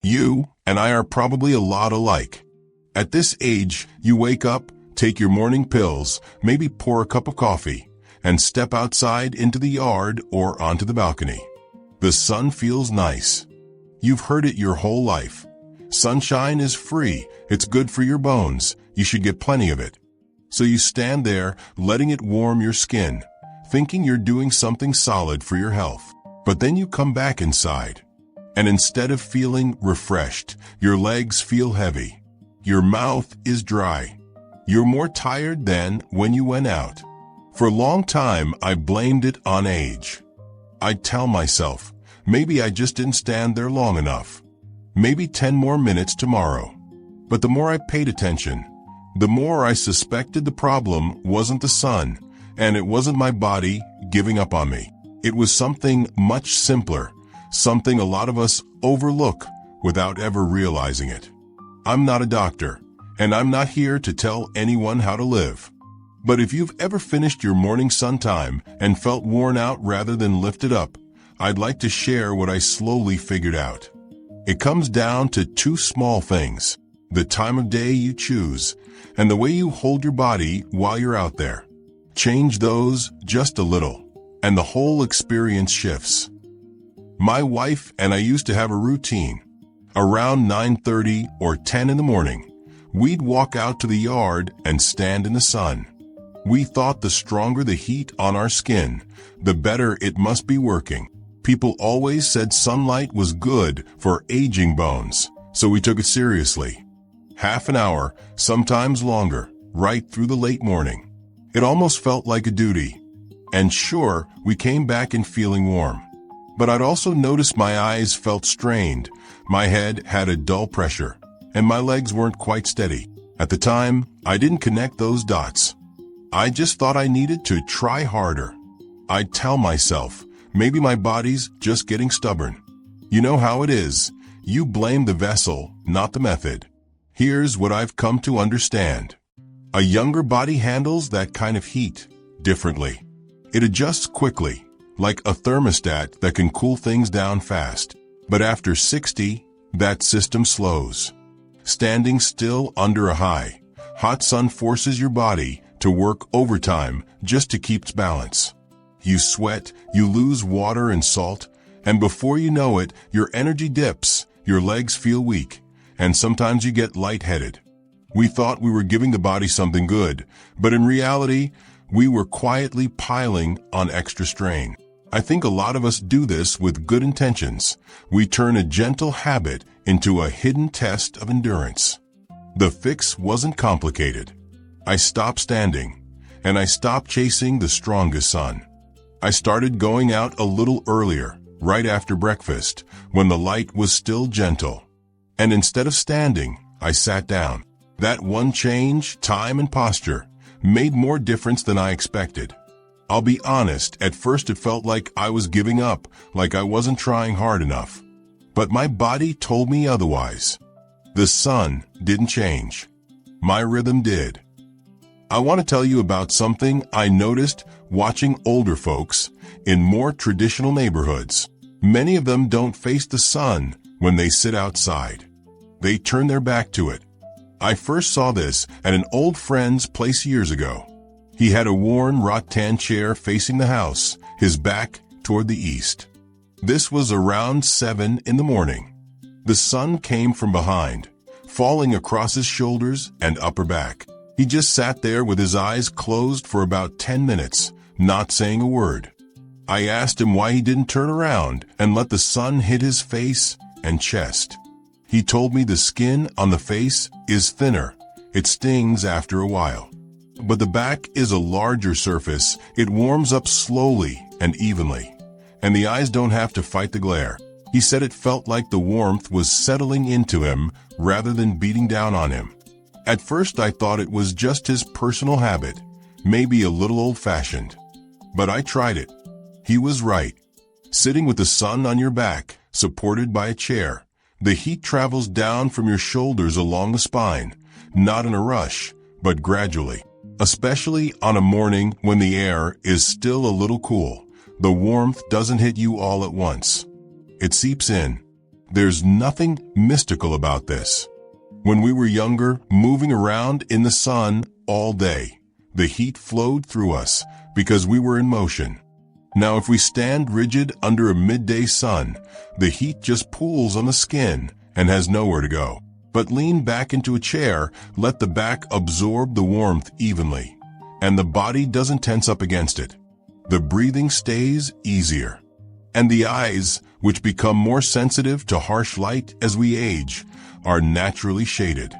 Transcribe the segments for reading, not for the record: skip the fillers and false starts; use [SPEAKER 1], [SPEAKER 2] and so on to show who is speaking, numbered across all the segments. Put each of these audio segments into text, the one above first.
[SPEAKER 1] You and I are probably a lot alike. At this age, you wake up, take your morning pills, maybe pour a cup of coffee, and step outside into the yard or onto the balcony. The sun feels nice. You've heard it your whole life. Sunshine is free. It's good for your bones. You should get plenty of it. So you stand there, letting it warm your skin, thinking you're doing something solid for your health. But then you come back inside. And instead of feeling refreshed, your legs feel heavy. Your mouth is dry. You're more tired than when you went out. For a long time, I blamed it on age. I'd tell myself, maybe I just didn't stand there long enough. Maybe 10 more minutes tomorrow. But the more I paid attention, the more I suspected the problem wasn't the sun, and it wasn't my body giving up on me. It was something much simpler, something a lot of us overlook without ever realizing it. I'm not a doctor, and I'm not here to tell anyone how to live. But if you've ever finished your morning sun time and felt worn out rather than lifted up, I'd like to share what I slowly figured out. It comes down to two small things: the time of day you choose and the way you hold your body while you're out there. Change those just a little, and the whole experience shifts. My wife and I used to have a routine. Around 9:30 or 10 in the morning, we'd walk out to the yard and stand in the sun. We thought the stronger the heat on our skin, the better it must be working. People always said sunlight was good for aging bones, so we took it seriously. Half an hour, sometimes longer, right through the late morning. It almost felt like a duty. And sure, we came back in feeling warm. But I'd also noticed my eyes felt strained, my head had a dull pressure, and my legs weren't quite steady. At the time, I didn't connect those dots. I just thought I needed to try harder. I'd tell myself, maybe my body's just getting stubborn. You know how it is. You blame the vessel, not the method. Here's what I've come to understand. A younger body handles that kind of heat differently. It adjusts quickly, like a thermostat that can cool things down fast. But after 60, that system slows. Standing still under a hot sun forces your body to work overtime just to keep its balance. You sweat, you lose water and salt, and before you know it, your energy dips, your legs feel weak, and sometimes you get lightheaded. We thought we were giving the body something good, but in reality, we were quietly piling on extra strain. I think a lot of us do this with good intentions. We turn a gentle habit into a hidden test of endurance. The fix wasn't complicated. I stopped standing, and I stopped chasing the strongest sun. I started going out a little earlier, right after breakfast, when the light was still gentle. And instead of standing, I sat down. That one change, time and posture, made more difference than I expected. I'll be honest, at first it felt like I was giving up, like I wasn't trying hard enough. But my body told me otherwise. The sun didn't change. My rhythm did. I want to tell you about something I noticed watching older folks in more traditional neighborhoods. Many of them don't face the sun when they sit outside. They turn their back to it. I first saw this at an old friend's place years ago. He had a worn rattan chair facing the house, his back toward the east. This was around 7 in the morning. The sun came from behind, falling across his shoulders and upper back. He just sat there with his eyes closed for about 10 minutes, not saying a word. I asked him why he didn't turn around and let the sun hit his face and chest. He told me the skin on the face is thinner. It stings after a while. But the back is a larger surface. It warms up slowly and evenly, and the eyes don't have to fight the glare. He said it felt like the warmth was settling into him rather than beating down on him. At first I thought it was just his personal habit, maybe a little old-fashioned. But I tried it. He was right. Sitting with the sun on your back, supported by a chair, the heat travels down from your shoulders along the spine, not in a rush, but gradually. Especially on a morning when the air is still a little cool, the warmth doesn't hit you all at once. It seeps in. There's nothing mystical about this. When we were younger, moving around in the sun all day, the heat flowed through us because we were in motion. Now, if we stand rigid under a midday sun, the heat just pools on the skin and has nowhere to go. But lean back into a chair, let the back absorb the warmth evenly, and the body doesn't tense up against it. The breathing stays easier. And the eyes, which become more sensitive to harsh light as we age, are naturally shaded.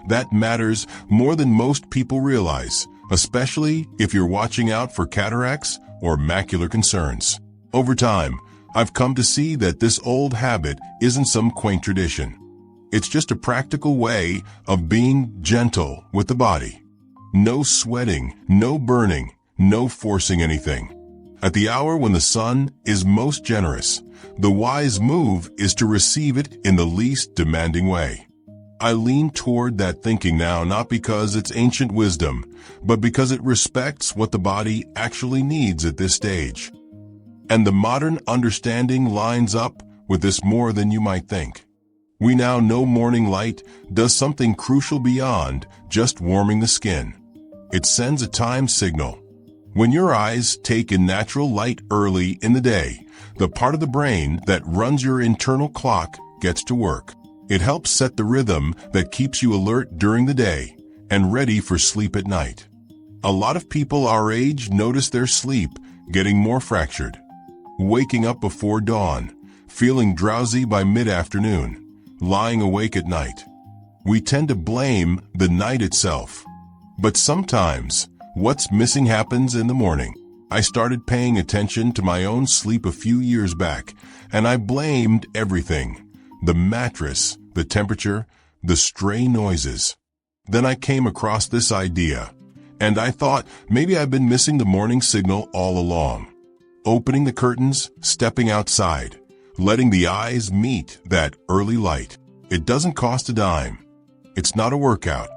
[SPEAKER 1] That matters more than most people realize, especially if you're watching out for cataracts or macular concerns. Over time, I've come to see that this old habit isn't some quaint tradition. It's just a practical way of being gentle with the body. No sweating, no burning, no forcing anything. At the hour when the sun is most generous, the wise move is to receive it in the least demanding way. I lean toward that thinking now, not because it's ancient wisdom, but because it respects what the body actually needs at this stage. And the modern understanding lines up with this more than you might think. We now know morning light does something crucial beyond just warming the skin. It sends a time signal. When your eyes take in natural light early in the day, the part of the brain that runs your internal clock gets to work. It helps set the rhythm that keeps you alert during the day and ready for sleep at night. A lot of people our age notice their sleep getting more fractured, waking up before dawn, feeling drowsy by mid-afternoon, lying awake at night. We tend to blame the night itself. But sometimes, what's missing happens in the morning. I started paying attention to my own sleep a few years back, and I blamed everything. The mattress, the temperature, the stray noises. Then I came across this idea, and I thought maybe I've been missing the morning signal all along. Opening the curtains, stepping outside, letting the eyes meet that early light. It doesn't cost a dime. It's not a workout.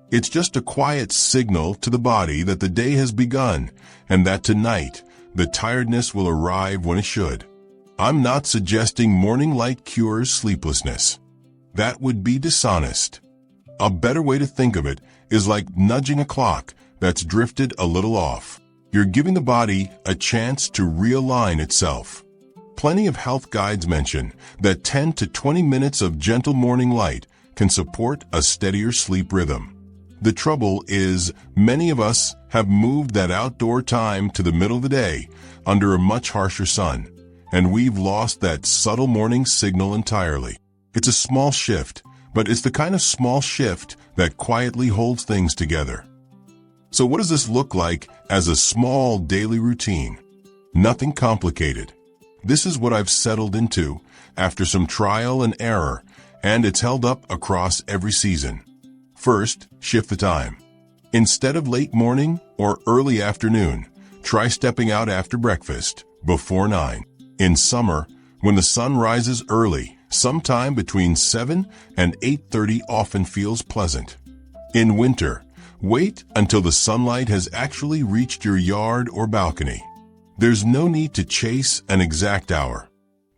[SPEAKER 1] It's just a quiet signal to the body that the day has begun and that tonight the tiredness will arrive when it should. I'm not suggesting morning light cures sleeplessness. That would be dishonest. A better way to think of it is like nudging a clock that's drifted a little off. You're giving the body a chance to realign itself. Plenty of health guides mention that 10 to 20 minutes of gentle morning light can support a steadier sleep rhythm. The trouble is, many of us have moved that outdoor time to the middle of the day under a much harsher sun, and we've lost that subtle morning signal entirely. It's a small shift, but it's the kind of small shift that quietly holds things together. So what does this look like as a small daily routine? Nothing complicated. This is what I've settled into after some trial and error, and it's held up across every season. First, shift the time. Instead of late morning or early afternoon, try stepping out after breakfast, before 9. In summer, when the sun rises early, sometime between 7 and 8:30 often feels pleasant. In winter, wait until the sunlight has actually reached your yard or balcony. There's no need to chase an exact hour.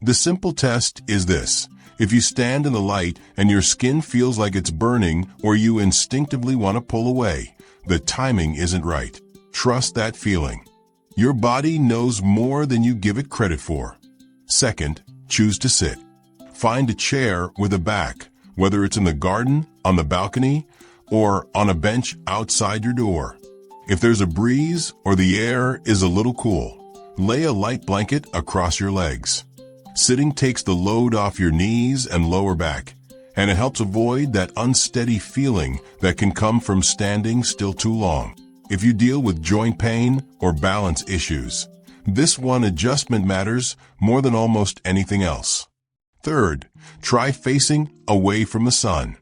[SPEAKER 1] The simple test is this. If you stand in the light and your skin feels like it's burning or you instinctively want to pull away, the timing isn't right. Trust that feeling. Your body knows more than you give it credit for. Second, choose to sit. Find a chair with a back, whether it's in the garden, on the balcony, or on a bench outside your door. If there's a breeze or the air is a little cool, lay a light blanket across your legs. Sitting takes the load off your knees and lower back, and it helps avoid that unsteady feeling that can come from standing still too long. If you deal with joint pain or balance issues, this one adjustment matters more than almost anything else. Third, try facing away from the sun.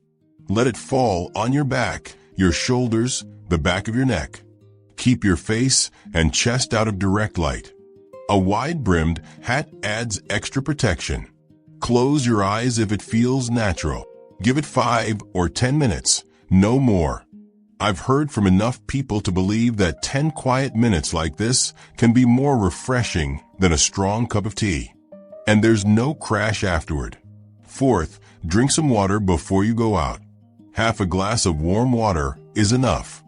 [SPEAKER 1] Let it fall on your back, your shoulders, the back of your neck. Keep your face and chest out of direct light. A wide-brimmed hat adds extra protection. Close your eyes if it feels natural. Give it 5 or 10 minutes, no more. I've heard from enough people to believe that 10 quiet minutes like this can be more refreshing than a strong cup of tea. And there's no crash afterward. Fourth, drink some water before you go out. Half a glass of warm water is enough.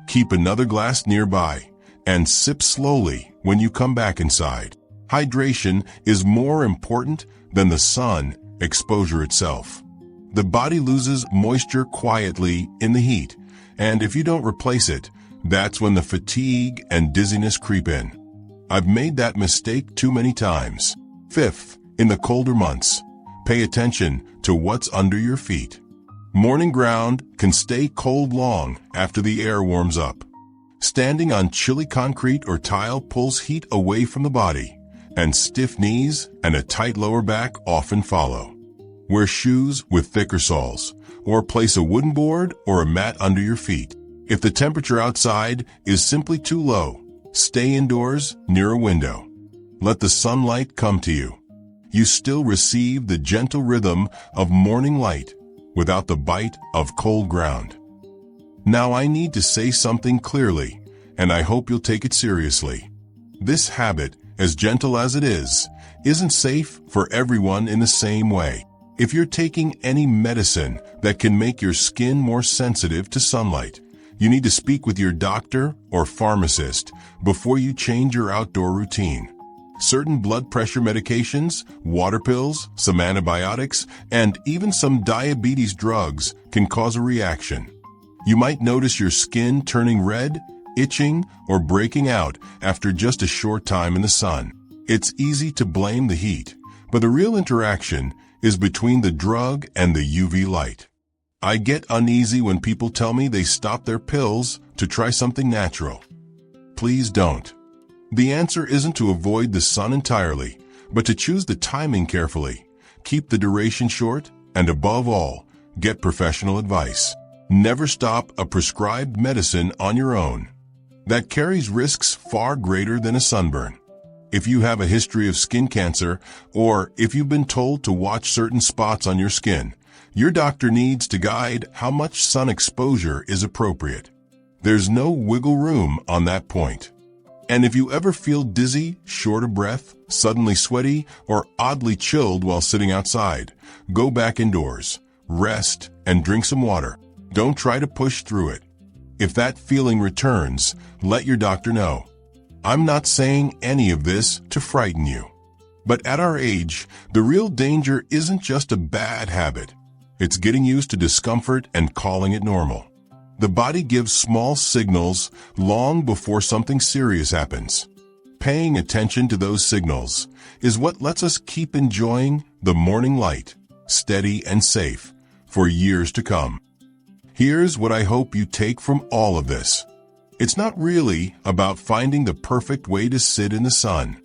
[SPEAKER 1] Keep another glass nearby and sip slowly when you come back inside. Hydration is more important than the sun exposure itself. The body loses moisture quietly in the heat, and if you don't replace it, that's when the fatigue and dizziness creep in. I've made that mistake too many times. Fifth, in the colder months, pay attention to what's under your feet. Morning ground can stay cold long after the air warms up. Standing on chilly concrete or tile pulls heat away from the body, and stiff knees and a tight lower back often follow. Wear shoes with thicker soles, or place a wooden board or a mat under your feet. If the temperature outside is simply too low, stay indoors near a window. Let the sunlight come to you. You still receive the gentle rhythm of morning light without the bite of cold ground. Now I need to say something clearly, and I hope you'll take it seriously. This habit, as gentle as it is, isn't safe for everyone in the same way. If you're taking any medicine that can make your skin more sensitive to sunlight, you need to speak with your doctor or pharmacist before you change your outdoor routine. Certain blood pressure medications, water pills, some antibiotics, and even some diabetes drugs can cause a reaction. You might notice your skin turning red, itching, or breaking out after just a short time in the sun. It's easy to blame the heat, but the real interaction is between the drug and the UV light. I get uneasy when people tell me they stop their pills to try something natural. Please don't. The answer isn't to avoid the sun entirely, but to choose the timing carefully, keep the duration short, and above all, get professional advice. Never stop a prescribed medicine on your own. That carries risks far greater than a sunburn. If you have a history of skin cancer, or if you've been told to watch certain spots on your skin, your doctor needs to guide how much sun exposure is appropriate. There's no wiggle room on that point. And if you ever feel dizzy, short of breath, suddenly sweaty, or oddly chilled while sitting outside, go back indoors, rest, and drink some water. Don't try to push through it. If that feeling returns, let your doctor know. I'm not saying any of this to frighten you. But at our age, the real danger isn't just a bad habit. It's getting used to discomfort and calling it normal. The body gives small signals long before something serious happens. Paying attention to those signals is what lets us keep enjoying the morning light, steady and safe, for years to come. Here's what I hope you take from all of this. It's not really about finding the perfect way to sit in the sun.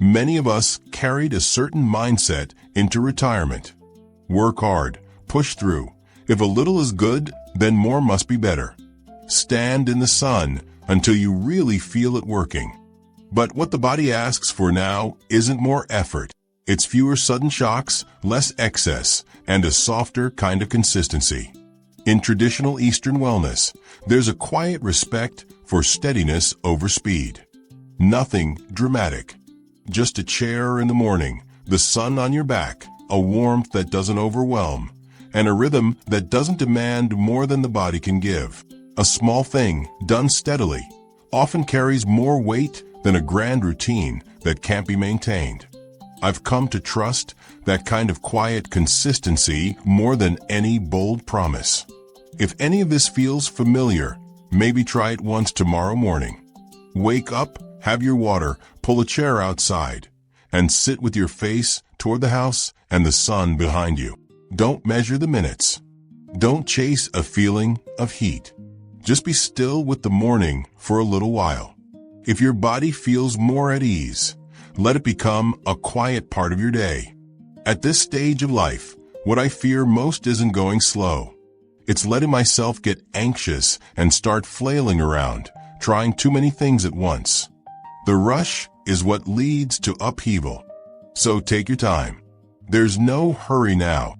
[SPEAKER 1] Many of us carried a certain mindset into retirement. Work hard, push through. If a little is good, then more must be better. Stand in the sun until you really feel it working. But what the body asks for now isn't more effort. It's fewer sudden shocks, less excess, and a softer kind of consistency. In traditional Eastern wellness, there's a quiet respect for steadiness over speed. Nothing dramatic. Just a chair in the morning, the sun on your back, a warmth that doesn't overwhelm, and a rhythm that doesn't demand more than the body can give. A small thing, done steadily, often carries more weight than a grand routine that can't be maintained. I've come to trust that kind of quiet consistency more than any bold promise. If any of this feels familiar, maybe try it once tomorrow morning. Wake up, have your water, pull a chair outside, and sit with your face toward the house and the sun behind you. Don't measure the minutes. Don't chase a feeling of heat. Just be still with the morning for a little while. If your body feels more at ease, let it become a quiet part of your day. At this stage of life, what I fear most isn't going slow. It's letting myself get anxious and start flailing around, trying too many things at once. The rush is what leads to upheaval. So take your time. There's no hurry now.